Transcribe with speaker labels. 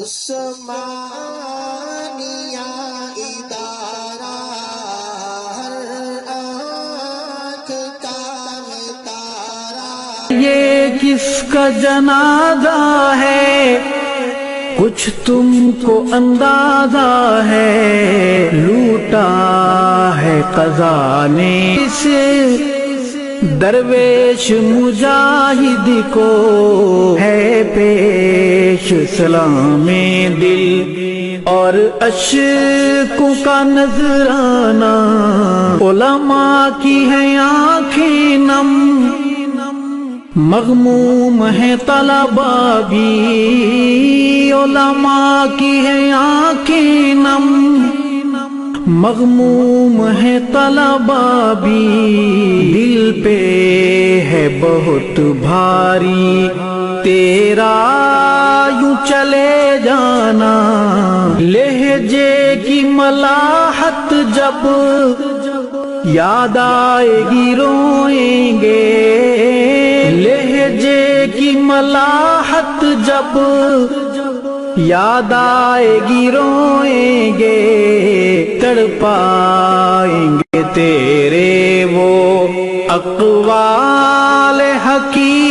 Speaker 1: عثمانیہ ادارہ ہر آنکھ کا تارا،
Speaker 2: یہ کس کا جنازہ ہے کچھ تم کو اندازہ ہے، لوٹا ہے قضا نے اس درویش مجاہد کو، ہے پیش سلام دل اور اشکوں کا نذرانہ، علماء کی ہیں آنکھیں نم، مغموم ہے طلبہ بھی، علماء کی ہیں آنکھیں نم، مغموم ہے طلبہ بھی، دل پہ ہے بہت بھاری تیرا یوں چلے جانا، لہجے کی ملاحت جب یاد آئے گی روئیں گے، لہجے کی ملاحت جب یاد آئے گی روئیں گے، تڑپائیں گے تیرے وہ اقوال حکیم